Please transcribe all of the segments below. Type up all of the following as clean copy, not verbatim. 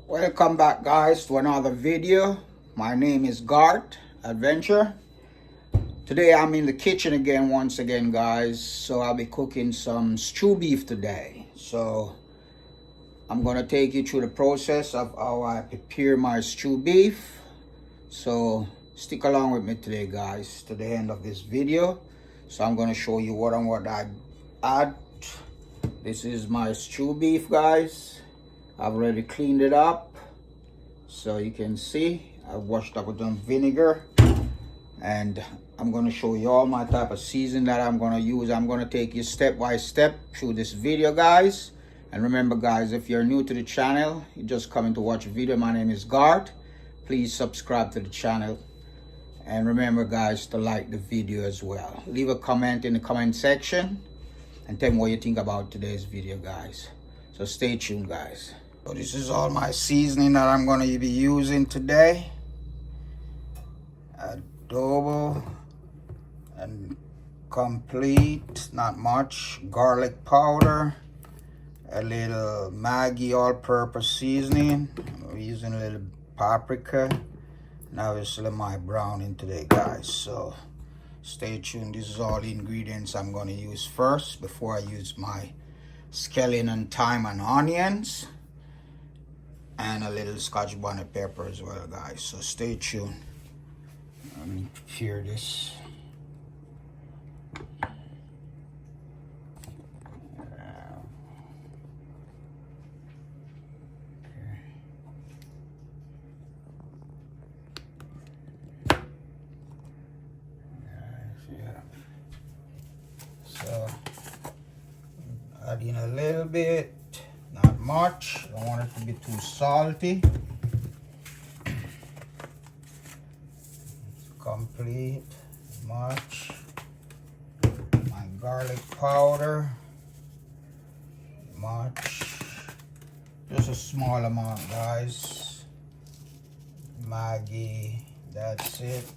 Welcome back, guys, to another video. My name is Gart Adventure. Today I'm in the kitchen again, once again, guys. So I'll be cooking some stew beef today. So I'm gonna take you through the process of how I prepare my stew beef. So stick along with me today, guys, to the end of this video. So I'm gonna show you what I add. This is my stew beef, guys. I've already cleaned it up, so you can see I've washed up with some vinegar, and I'm going to show you all my type of season that I'm going to use. I'm going to take you step by step through this video, guys. And remember, guys, if you're new to the channel, you're just coming to watch a video, my name is Gart. Please subscribe to the channel, and remember, guys, to like the video as well. Leave a comment in the comment section and tell me what you think about today's video, guys. So stay tuned, guys. So this is all my seasoning that I'm going to be using today. Adobo and complete, not much. Garlic powder, a little Maggi all-purpose seasoning. We're using a little paprika, and obviously my browning today, guys. So stay tuned. This is all the ingredients I'm going to use first before I use my scallion and thyme and onions, and a little scotch bonnet pepper as well, guys. So stay tuned. Let me prepare this. So add in a little bit, not much. Don't want it to be too salty. Complete, much. My garlic powder, much. Just a small amount, guys. Maggi, that's it.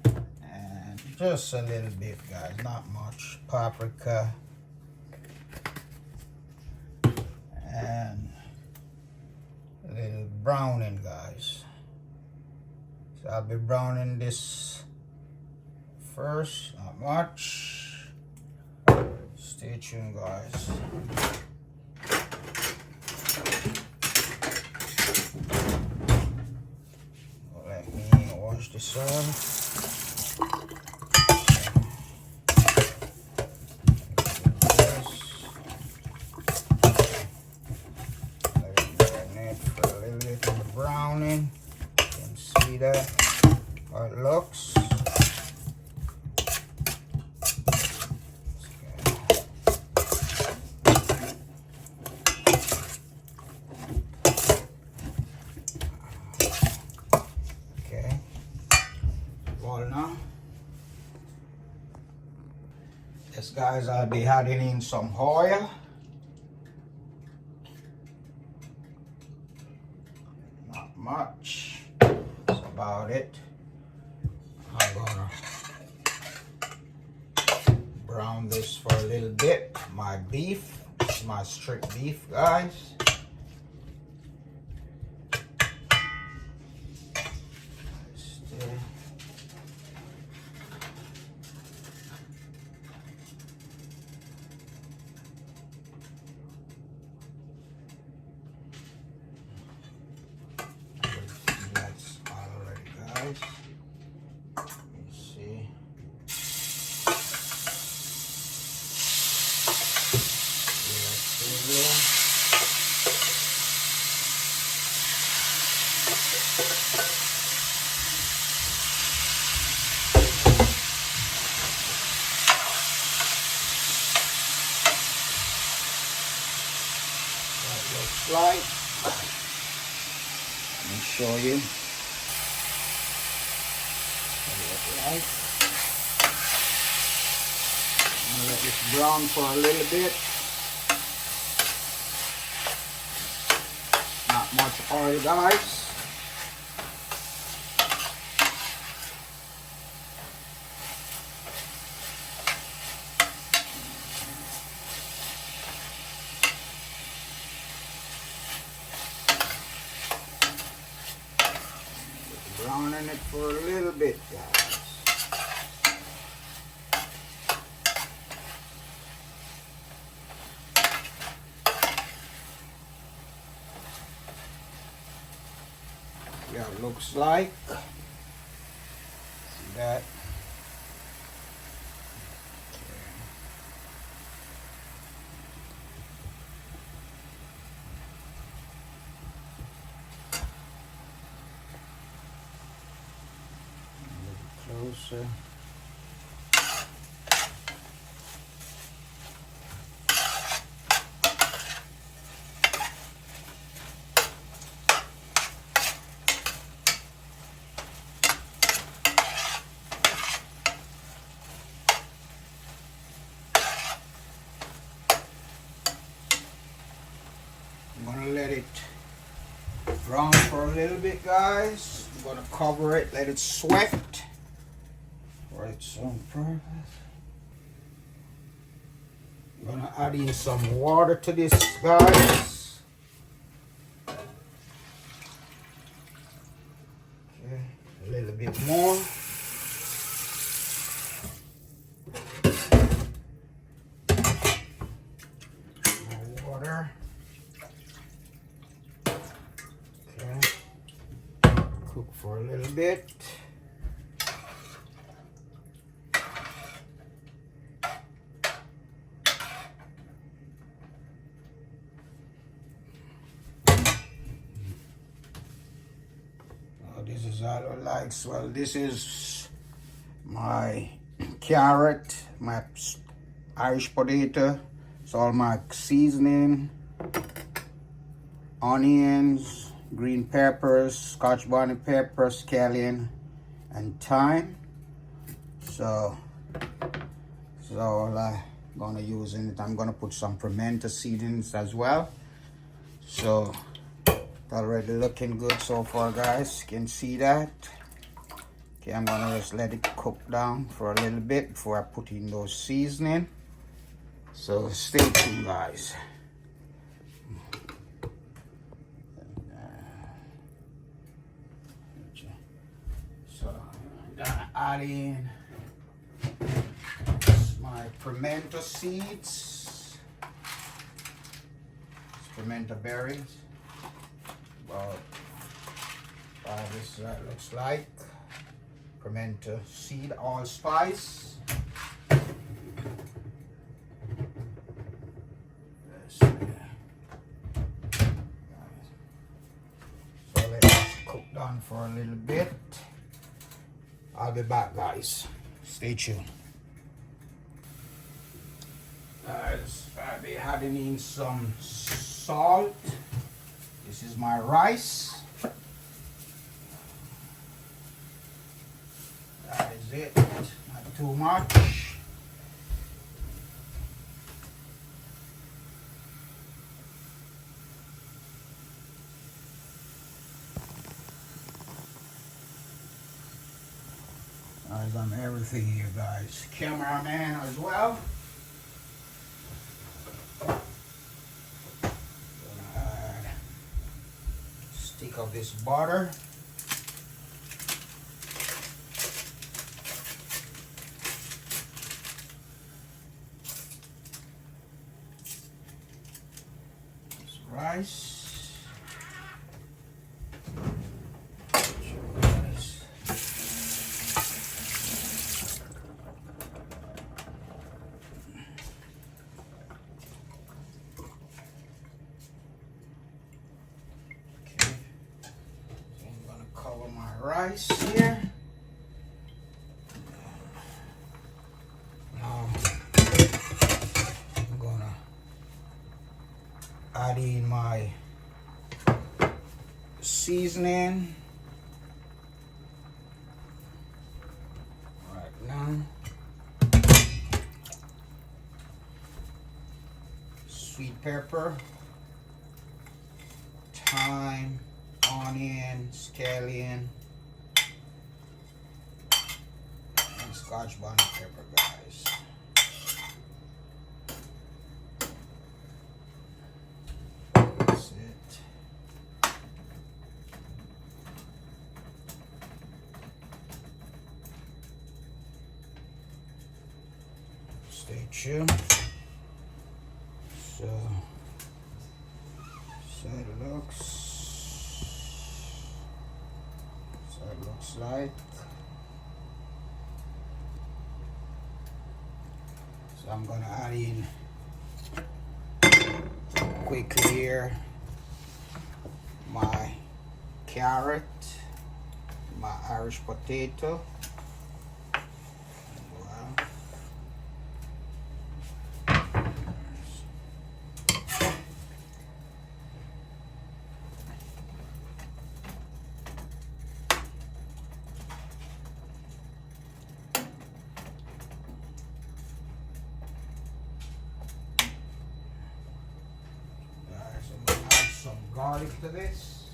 And just a little bit, guys, not much. Paprika. And a little browning, guys. So I'll be browning this first, not much. Stay tuned, guys. Let me wash this off. Browning, you can see that how it looks. Okay, well now, yes, guys, I'll be adding in some oil. Much. That's about it. I'm gonna brown this for a little bit. My beef, my strict beef, guys. Let me see. That looks like. Let me show you. Right. I'm gonna let this brown for a little bit. Not much oil, guys. Browning it for a little bit, guys. Yeah, it looks like. See that? Closer. I'm gonna let it brown for a little bit, guys. I'm gonna cover it, let it sweat for its own purpose. I'm gonna add in some water to this, guys. Okay, a little bit more. More water. Okay, cook for a little bit. This is all I like. Well, this is my carrot, my Irish potato. It's all my seasoning, onions, green peppers, scotch bonnet pepper, scallion, and thyme. So this is all I'm gonna use in it. I'm gonna put some pimento seedings as well. So already looking good so far, guys. You can see that. Okay, I'm gonna just let it cook down for a little bit before I put in those seasoning. So stay tuned, guys. So I'm gonna add in my pimento seeds, pimento berries. About this looks like pimento seed allspice. So let it cook down for a little bit. I'll be back, guys. Stay tuned. I'll be adding in some salt. This is my rice. That is it. Not too much. Guys, I'm everything here, guys. Cameraman as well. Stick of this butter. This rice. Rice here. Now I'm gonna add in my seasoning right now. Sweet pepper, thyme, onion, scallion, scotch bonnet pepper, guys. That's it. Stay tuned. So it looks like. So I'm gonna add in quickly here my carrot, my Irish potato. Some garlic to this.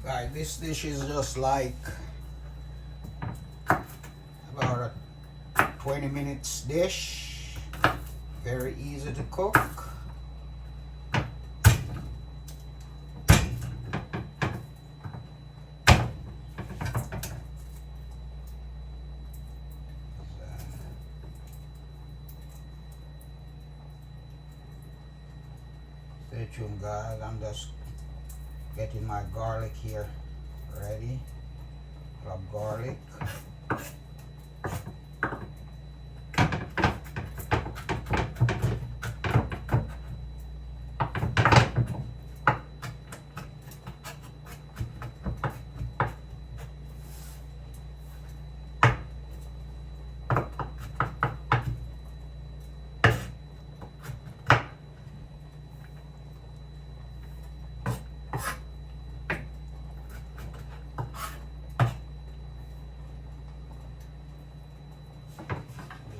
Guys, this dish is just like about a 20 minutes dish. Very easy to cook. Stay tuned, guys. I'm just getting my garlic here ready. Love garlic.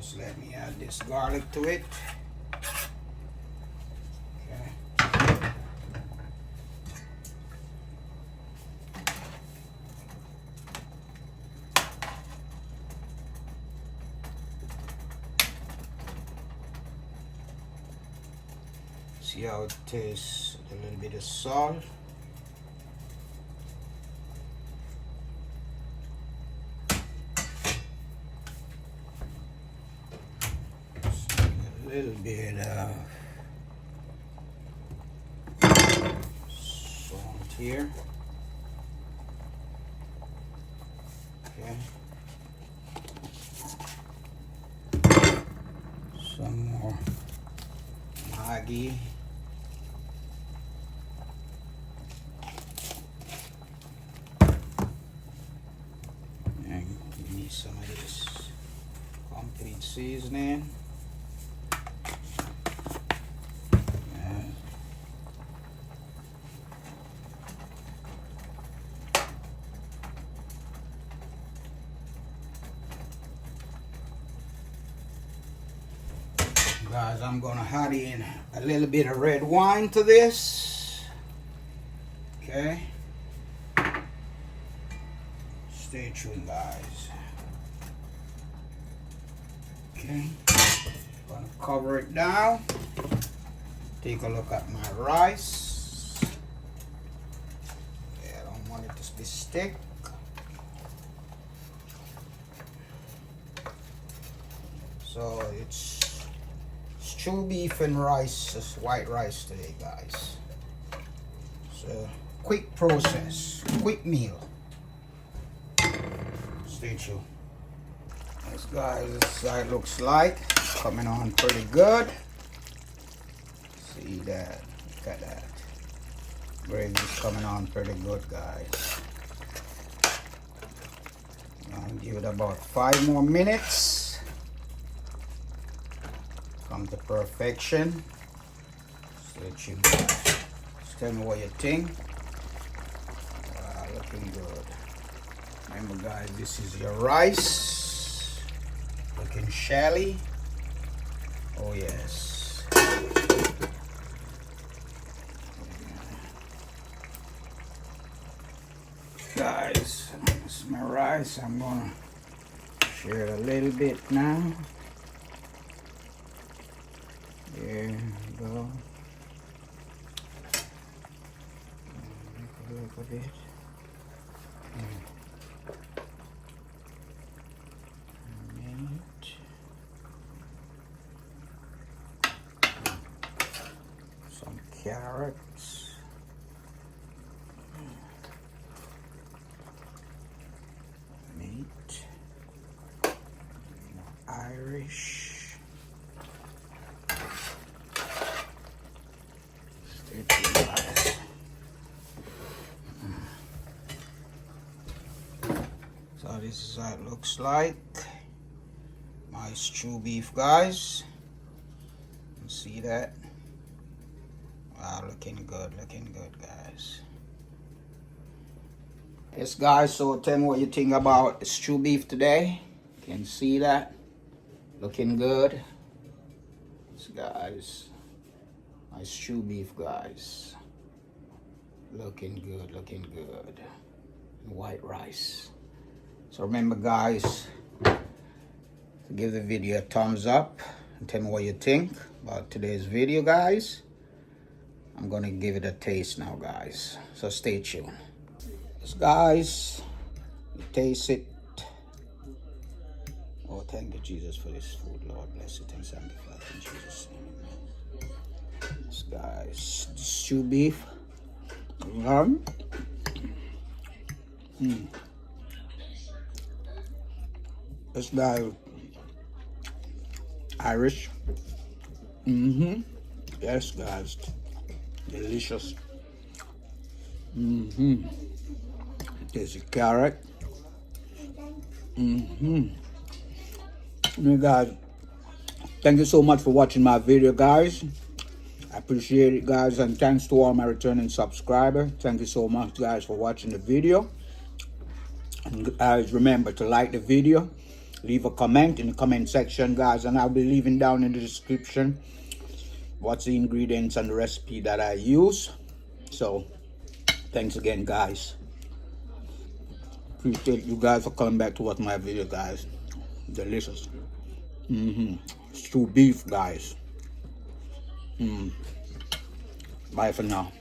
Just let me add this garlic to it. Okay. See how it tastes, a little bit of salt. A little bit of salt here. Okay. Some more Maggi. And give me some of this complete seasoning. Guys, I'm gonna add in a little bit of red wine to this. Okay. Stay tuned, guys. Okay. Gonna cover it down. Take a look at my rice. Okay, I don't want it to be stick. So it's stew beef and rice, just white rice today, guys. So quick process, quick meal. Stay tuned. Yes, guys, this side looks like coming on pretty good. See that? Look at that. Gravy's coming on pretty good, guys. I'll give it about 5 more minutes. Come to perfection. Stay tuned. Just tell me what you think. Looking good. Remember, guys, this is your rice. Looking shelly. Oh yes. Guys, this is my rice. I'm gonna Share it a little bit now. There we go. A little bit. Some carrots. Meat. Irish. Stay tuned, guys. So this is how it looks like. My stew beef, guys. You see that? Wow, looking good, guys. Yes, guys, so tell me what you think about the stew beef today. You can see that. Looking good. Yes, guys. My stew beef, guys. Looking good, white rice. So remember, guys, to give the video a thumbs up and tell me what you think about today's video, guys. I'm gonna give it a taste now, guys. So stay tuned. Yes, guys, you taste it. Oh, thank you, Jesus, for this food. Lord, bless it and sanctify it in Jesus' name. Yes, guys, the stew beef. This guy, Irish. Yes, guys, delicious. There's a carrot. Guys, thank you so much for watching my video, guys. I appreciate it, guys, and thanks to all my returning subscribers. Thank you so much, guys, for watching the video. And guys, remember to like the video, leave a comment in the comment section, guys, and I'll be leaving down in the description what's the ingredients and the recipe that I use. So thanks again, guys. Appreciate you guys for coming back to watch my video, guys. Delicious. Stew beef, guys. Bye for now.